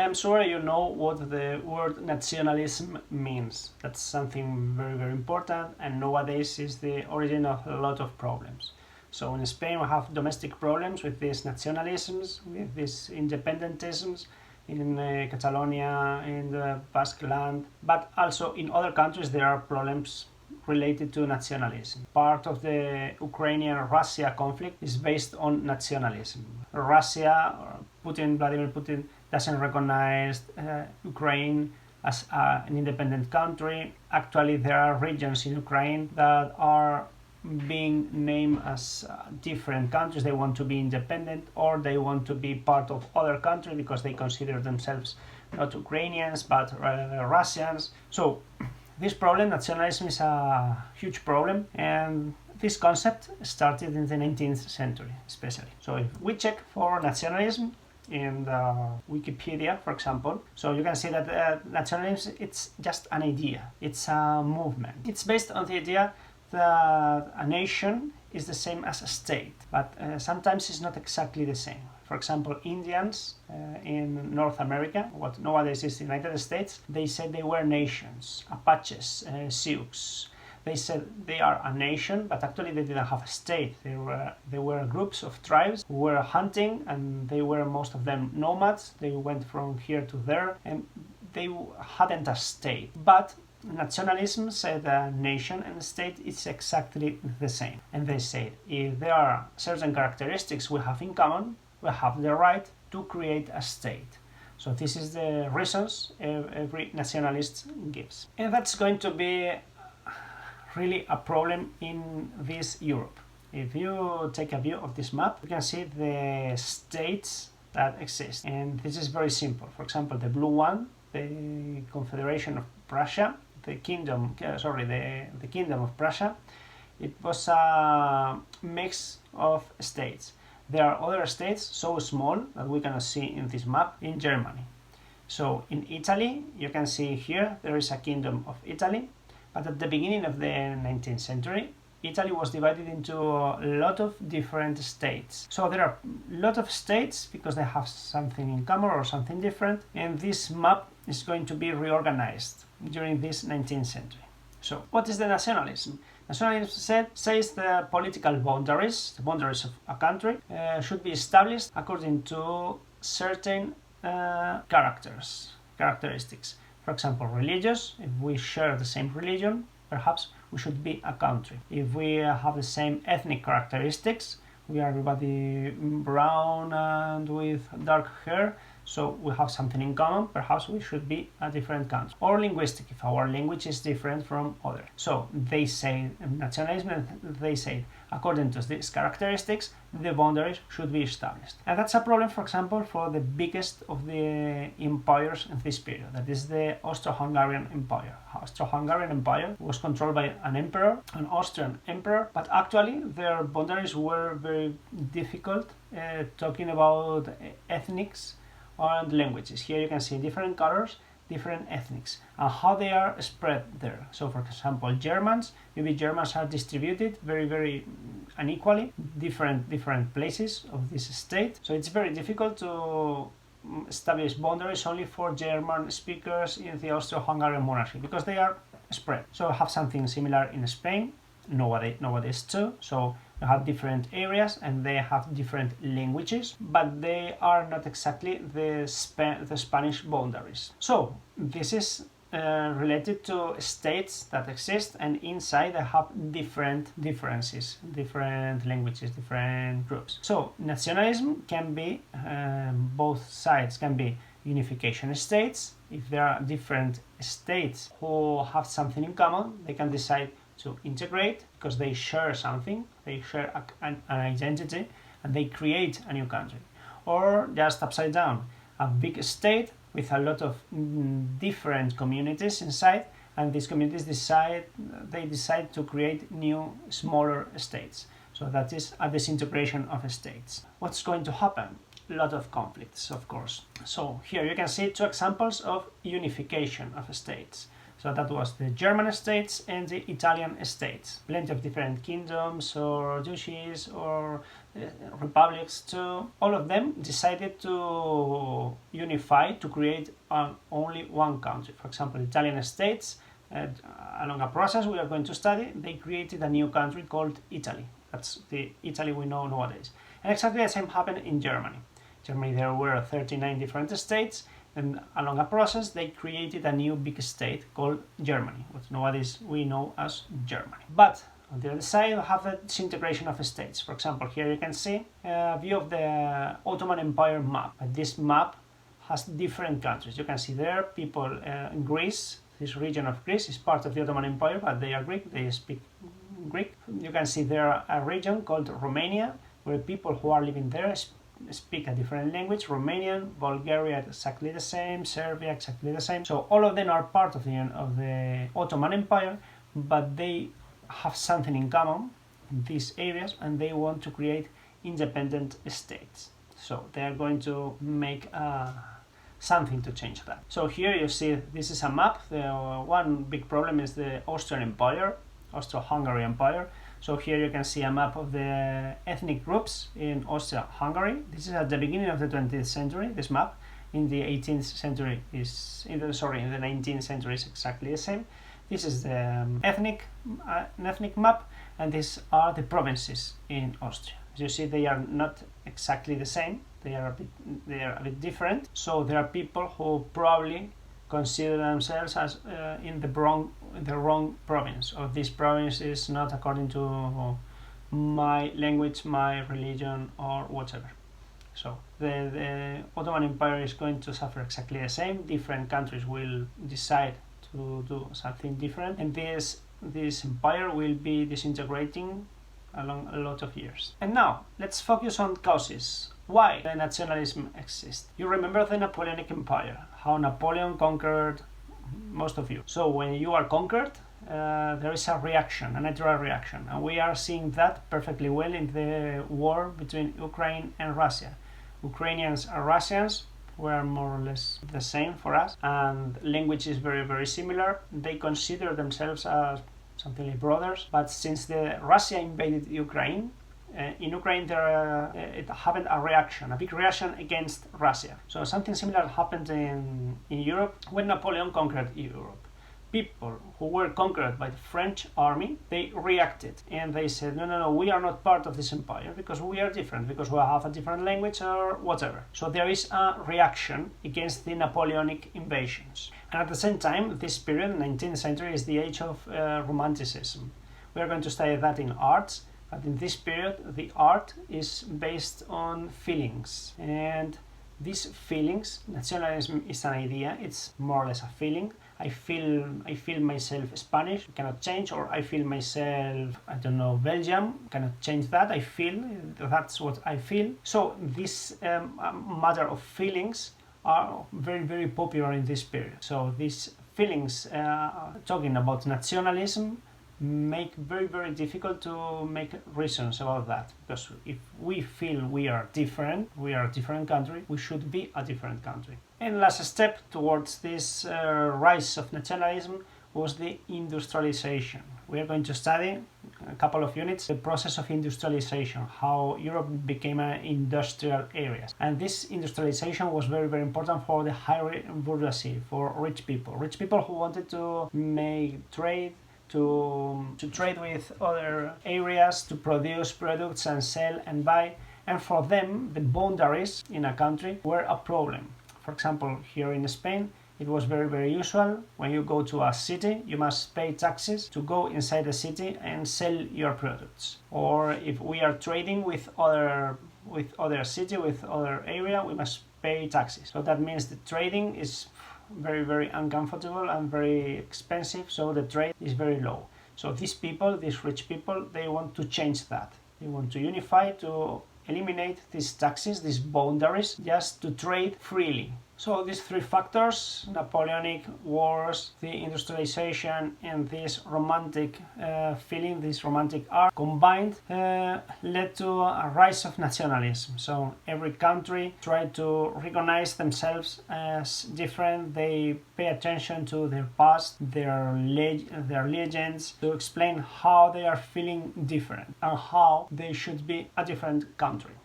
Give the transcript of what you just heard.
I'm sure you know what the word nationalism means. That's something very, very important, and nowadays is the origin of a lot of problems. So in Spain we have domestic problems with these nationalisms, with these independentisms, in Catalonia, in the Basque land, but also in other countries there are problems related to nationalism. Part of the Ukrainian-Russia conflict is based on nationalism. Russia, Vladimir Putin, doesn't recognize Ukraine as an independent country. Actually, there are regions in Ukraine that are being named as different countries. They want to be independent, or they want to be part of other country because they consider themselves not Ukrainians but Russians. So this problem, nationalism, is a huge problem, and this concept started in the 19th century especially. So if we check for nationalism in the Wikipedia, for example, so you can see that nationalism, it's just an idea, it's a movement. It's based on the idea that a nation is the same as a state, but sometimes it's not exactly the same. For example, Indians in North America, what nowadays is the United States, they said they were nations. Apaches, Sioux, they said they are a nation, but actually they didn't have a state. They were groups of tribes who were hunting, and they were most of them nomads. They went from here to there, and they hadn't a state. But nationalism said a nation and a state is exactly the same. And they said if there are certain characteristics we have in common, we have the right to create a state. So this is the reasons every nationalist gives. And that's going to be really a problem in this Europe. If you take a view of this map, you can see the states that exist. And this is very simple. For example, the blue one, the Confederation of Prussia, the Kingdom of Prussia, it was a mix of states. There are other states so small that we cannot see in this map in Germany. So in Italy, you can see here there is a Kingdom of Italy, but at the beginning of the 19th century, Italy was divided into a lot of different states. So there are a lot of states because they have something in common or something different, and this map is going to be reorganized during this 19th century. So what is the nationalism? Nationalism says the political boundaries, the boundaries of a country, should be established according to certain characteristics. For example, religious, if we share the same religion, perhaps we should be a country. If we have the same ethnic characteristics, we are everybody brown and with dark hair, so we have something in common, perhaps we should be a different country. Or linguistic, if our language is different from others. So they say nationalism, they say according to these characteristics, the boundaries should be established. And that's a problem, for example, for the biggest of the empires in this period. That is the Austro-Hungarian Empire. Austro-Hungarian Empire was controlled by an emperor, an Austrian emperor, but actually their boundaries were very difficult, talking about ethnics and languages. Here you can see different colors, different ethnics, and how they are spread there. So for example, Germans, maybe Germans are distributed very, very unequally, different places of this state. So it's very difficult to establish boundaries only for German speakers in the Austro-Hungarian monarchy because they are spread. So I have something similar in Spain, nowadays too. So you have different areas and they have different languages, but they are not exactly the Spanish boundaries. So this is related to states that exist, and inside they have different differences, different languages, different groups. So nationalism can be, both sides can be unification states. If there are different states who have something in common, they can decide to integrate because they share something, they share an identity, and they create a new country. Or just upside down, a big state with a lot of different communities inside, and these communities decide to create new, smaller states. So that is a disintegration of states. What's going to happen? A lot of conflicts, of course. So here you can see two examples of unification of states. So that was the German states and the Italian states. Plenty of different kingdoms or duchies or republics too. All of them decided to unify to create only one country. For example, Italian states, along a process we are going to study, they created a new country called Italy. That's the Italy we know nowadays. And exactly the same happened in Germany. Germany, there were 39 different states, and along a process they created a new big state called Germany, which nowadays we know as Germany. But on the other side we have the disintegration of states. For example, here you can see a view of the Ottoman Empire map. And this map has different countries. You can see there people in Greece. This region of Greece is part of the Ottoman Empire, but they are Greek, they speak Greek. You can see there a region called Romania, where people who are living there speak a different language. Romanian, Bulgaria exactly the same, Serbia exactly the same. So all of them are part of the Ottoman Empire, but they have something in common in these areas, and they want to create independent states. So they are going to make something to change that. So here you see this is a map. The one big problem is the Austrian Empire, Austro-Hungary Empire. So here you can see a map of the ethnic groups in Austria-Hungary. This is at the beginning of the 20th century, this map. In the 18th century in the 19th century is exactly the same. This is the ethnic map, and these are the provinces in Austria. As you see, they are not exactly the same. They are a bit different. So there are people who probably consider themselves as in the wrong province, or this province is not according to my language, my religion, or whatever. So the Ottoman Empire is going to suffer exactly the same. Different countries will decide to do something different, and this empire will be disintegrating along a lot of years. And now let's focus on causes. Why the nationalism exists? You remember the Napoleonic Empire, how Napoleon conquered most of you. So when you are conquered, there is a reaction, a natural reaction, and we are seeing that perfectly well in the war between Ukraine and Russia. Ukrainians and Russians were more or less the same for us, and language is very, very similar. They consider themselves as something like brothers, but since the Russia invaded Ukraine, in Ukraine it happened a big reaction against Russia. So something similar happened in Europe when Napoleon conquered Europe. People who were conquered by the French army, they reacted and they said, no, we are not part of this empire because we are different, because we have a different language or whatever. So there is a reaction against the Napoleonic invasions. And at the same time, this period, 19th century, is the age of Romanticism. We are going to study that in arts, but in this period, the art is based on feelings. And these feelings, nationalism is an idea, it's more or less a feeling. I feel myself Spanish, cannot change, or I feel myself, I don't know, Belgium, cannot change that. I feel, that's what I feel. So this matter of feelings are very, very popular in this period. So these feelings, talking about nationalism, make very, very difficult to make reasons about that, because if we feel we are a different country, we should be a different country. And last step towards this rise of nationalism was the industrialization. We are going to study a couple of units the process of industrialization, how Europe became an industrial area. And this industrialization was very, very important for the higher bourgeoisie, for rich people who wanted to make trade, to trade with other areas, to produce products and sell and buy. And for them, the boundaries in a country were a problem. For example, here in Spain, it was very, very usual. When you go to a city, you must pay taxes to go inside the city and sell your products. Or if we are trading with other city, with other area, we must pay taxes. So that means the trading is very, very uncomfortable and very expensive, so the trade is very low. So these people, these rich people, they want to change that. They want to unify, to eliminate these taxes, these boundaries, just to trade freely. So these three factors, Napoleonic Wars, the industrialization, and this romantic feeling, this romantic art, combined led to a rise of nationalism. So every country tried to recognize themselves as different. They pay attention to their past, their legends, to explain how they are feeling different and how they should be a different country.